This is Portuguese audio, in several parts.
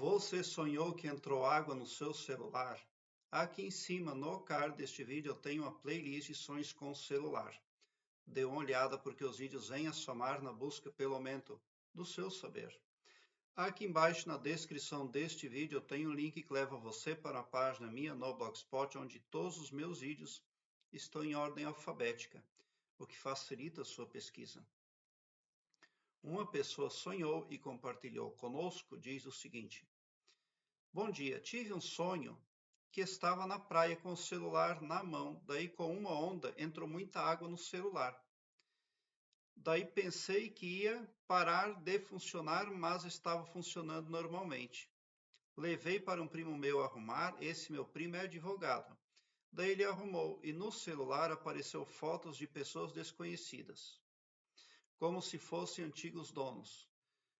Você sonhou que entrou água no seu celular? Aqui em cima, no card deste vídeo, eu tenho uma playlist de sonhos com o celular. Dê uma olhada porque os vídeos vêm a somar na busca pelo aumento do seu saber. Aqui embaixo na descrição deste vídeo eu tenho um link que leva você para uma página minha no Blogspot, onde todos os meus vídeos estão em ordem alfabética, o que facilita a sua pesquisa. Uma pessoa sonhou e compartilhou conosco, diz o seguinte: Bom dia, tive um sonho que estava na praia com o celular na mão, daí com uma onda entrou muita água no celular. Daí pensei que ia parar de funcionar, mas estava funcionando normalmente. Levei para um primo meu arrumar, esse meu primo é advogado. Daí ele arrumou e no celular apareceu fotos de pessoas desconhecidas, como se fossem antigos donos.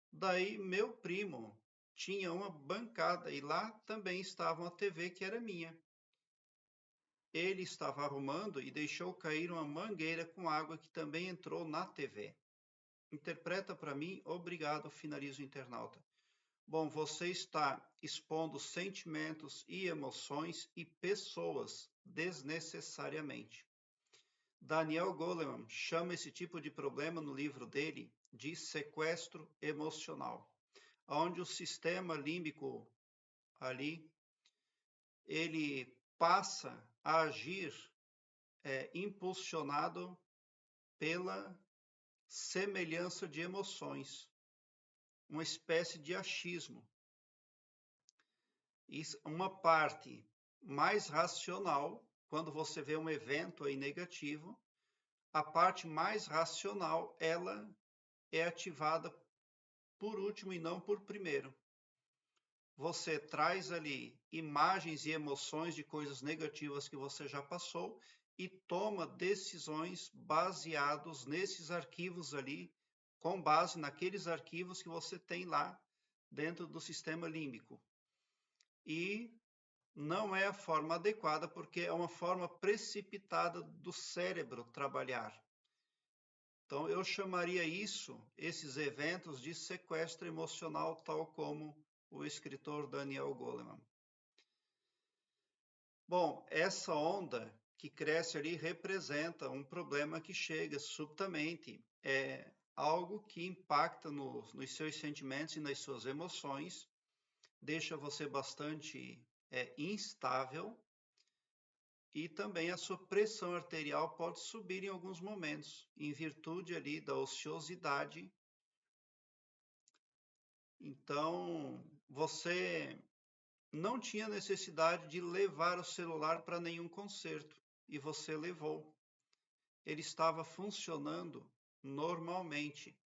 Daí meu primo tinha uma bancada e lá também estava uma TV que era minha. Ele estava arrumando e deixou cair uma mangueira com água que também entrou na TV. Interpreta para mim, obrigado, finaliza o internauta. Bom, você está expondo sentimentos e emoções e pessoas desnecessariamente. Daniel Goleman chama esse tipo de problema no livro dele de sequestro emocional, onde o sistema límbico ali, ele passa a agir impulsionado pela semelhança de emoções, uma espécie de achismo. Isso, uma parte mais racional, quando você vê um evento aí negativo, a parte mais racional, ela é ativada por último e não por primeiro. Você traz ali imagens e emoções de coisas negativas que você já passou e toma decisões baseados nesses arquivos ali, com base naqueles arquivos que você tem lá dentro do sistema límbico. E não é a forma adequada, porque é uma forma precipitada do cérebro trabalhar. Então, eu chamaria esses eventos, de sequestro emocional, tal como o escritor Daniel Goleman. Bom, essa onda que cresce ali representa um problema que chega subitamente, é algo que impacta nos seus sentimentos e nas suas emoções, deixa você bastante instável e também a sua pressão arterial pode subir em alguns momentos, em virtude ali da ociosidade. Então, você não tinha necessidade de levar o celular para nenhum concerto e você levou. Ele estava funcionando normalmente.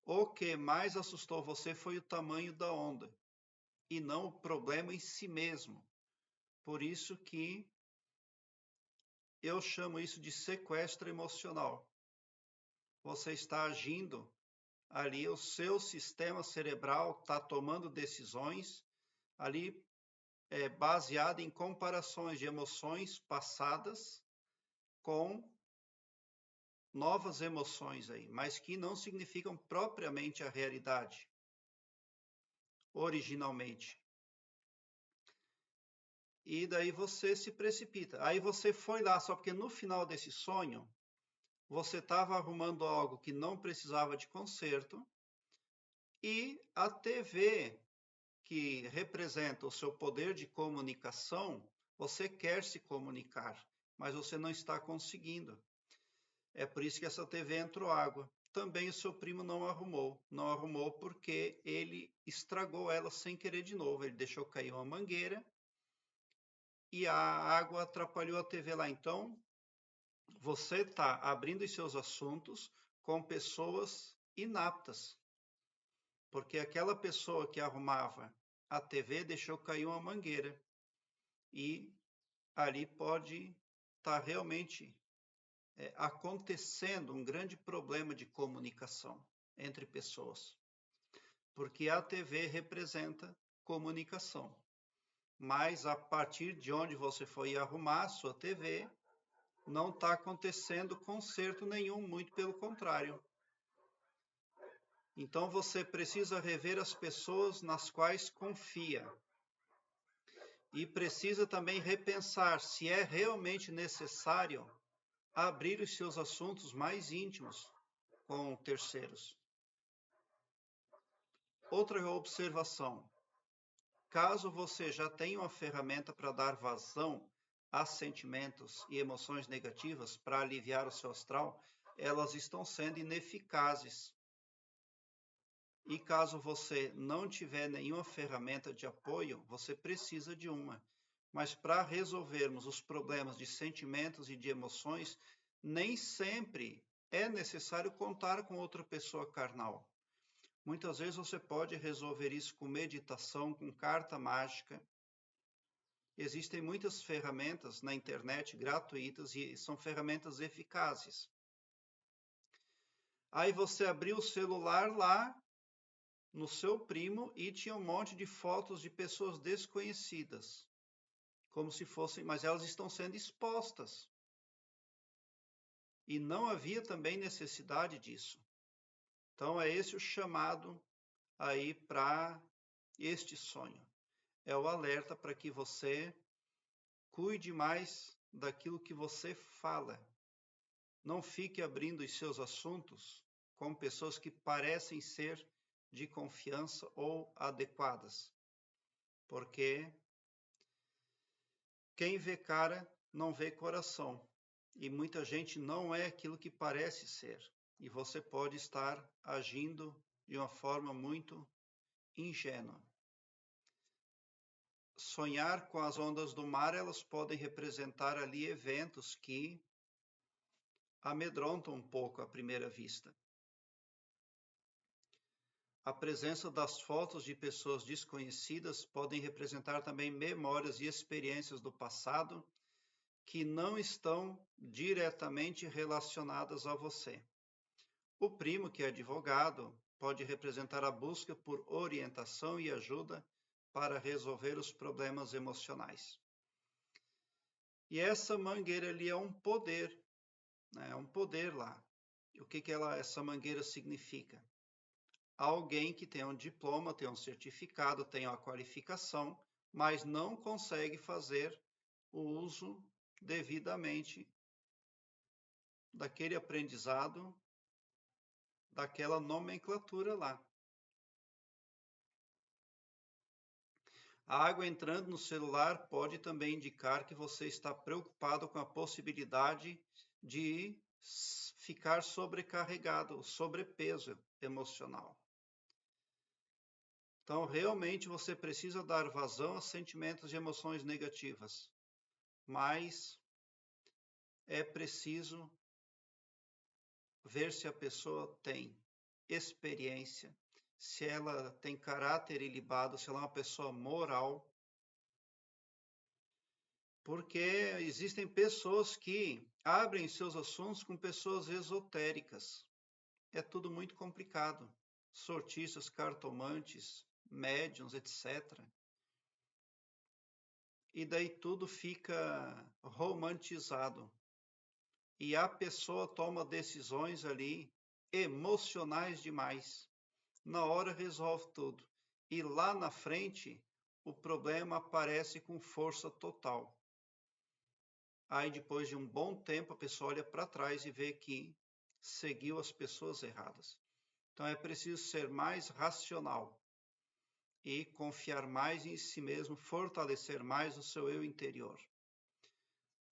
O que mais assustou você foi o tamanho da onda e não o problema em si mesmo. Por isso que eu chamo isso de sequestro emocional. Você está agindo ali, o seu sistema cerebral está tomando decisões ali baseado em comparações de emoções passadas com novas emoções aí, mas que não significam propriamente a realidade, originalmente. E daí você se precipita. Aí você foi lá, só porque no final desse sonho, você estava arrumando algo que não precisava de conserto e a TV, que representa o seu poder de comunicação, você quer se comunicar, mas você não está conseguindo. É por isso que essa TV entrou água. Também o seu primo não arrumou. Não arrumou porque ele estragou ela sem querer de novo. Ele deixou cair uma mangueira e a água atrapalhou a TV lá. Então, você está abrindo os seus assuntos com pessoas inaptas. Porque aquela pessoa que arrumava a TV deixou cair uma mangueira. E ali pode estar realmente acontecendo um grande problema de comunicação entre pessoas. Porque a TV representa comunicação. Mas a partir de onde você foi arrumar a sua TV, não está acontecendo conserto nenhum, muito pelo contrário. Então você precisa rever as pessoas nas quais confia. E precisa também repensar se é realmente necessário abrir os seus assuntos mais íntimos com terceiros. Outra observação: caso você já tenha uma ferramenta para dar vazão a sentimentos e emoções negativas para aliviar o seu astral, elas estão sendo ineficazes. E caso você não tiver nenhuma ferramenta de apoio, você precisa de uma. Mas para resolvermos os problemas de sentimentos e de emoções, nem sempre é necessário contar com outra pessoa carnal. Muitas vezes você pode resolver isso com meditação, com carta mágica. Existem muitas ferramentas na internet gratuitas e são ferramentas eficazes. Aí você abriu o celular lá no seu primo e tinha um monte de fotos de pessoas desconhecidas, como se fossem, mas elas estão sendo expostas. E não havia também necessidade disso. Então é esse o chamado aí para este sonho. É o alerta para que você cuide mais daquilo que você fala. Não fique abrindo os seus assuntos com pessoas que parecem ser de confiança ou adequadas. Porque quem vê cara não vê coração. E muita gente não é aquilo que parece ser. E você pode estar agindo de uma forma muito ingênua. Sonhar com as ondas do mar, elas podem representar ali eventos que amedrontam um pouco à primeira vista. A presença das fotos de pessoas desconhecidas podem representar também memórias e experiências do passado que não estão diretamente relacionadas a você. O primo, que é advogado, pode representar a busca por orientação e ajuda para resolver os problemas emocionais. E essa mangueira ali é um poder, né? É um poder lá. E o que essa mangueira significa? Alguém que tem um diploma, tem um certificado, tem uma qualificação, mas não consegue fazer o uso devidamente daquele aprendizado, daquela nomenclatura lá. A água entrando no celular pode também indicar que você está preocupado com a possibilidade de ficar sobrecarregado, sobrepeso emocional. Então, realmente você precisa dar vazão a sentimentos e emoções negativas, mas é preciso ver se a pessoa tem experiência, se ela tem caráter ilibado, se ela é uma pessoa moral. Porque existem pessoas que abrem seus assuntos com pessoas esotéricas. É tudo muito complicado. Sortistas, cartomantes, médiums, etc. E daí tudo fica romantizado. E a pessoa toma decisões ali emocionais demais. Na hora resolve tudo. E lá na frente, o problema aparece com força total. Aí, depois de um bom tempo, a pessoa olha para trás e vê que seguiu as pessoas erradas. Então, é preciso ser mais racional e confiar mais em si mesmo, fortalecer mais o seu eu interior.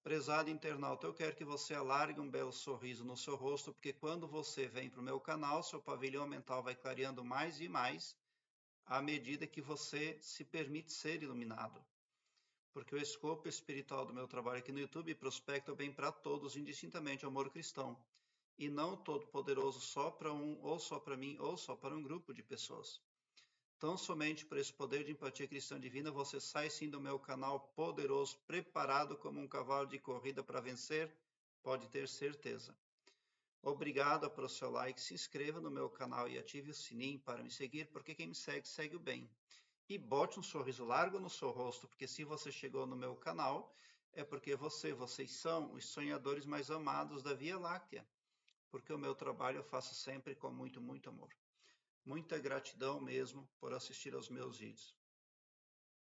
Prezado internauta, eu quero que você alargue um belo sorriso no seu rosto, porque quando você vem para o meu canal, seu pavilhão mental vai clareando mais e mais à medida que você se permite ser iluminado. Porque o escopo espiritual do meu trabalho aqui no YouTube prospecta o bem para todos, indistintamente o amor cristão, e não todo poderoso só para um, ou só para mim, ou só para um grupo de pessoas. Tão somente por esse poder de empatia cristã divina, você sai sim do meu canal poderoso, preparado como um cavalo de corrida para vencer, pode ter certeza. Obrigado pelo seu like, se inscreva no meu canal e ative o sininho para me seguir, porque quem me segue, segue o bem. E bote um sorriso largo no seu rosto, porque se você chegou no meu canal, é porque vocês são os sonhadores mais amados da Via Láctea, porque o meu trabalho eu faço sempre com muito, muito amor. Muita gratidão mesmo por assistir aos meus vídeos.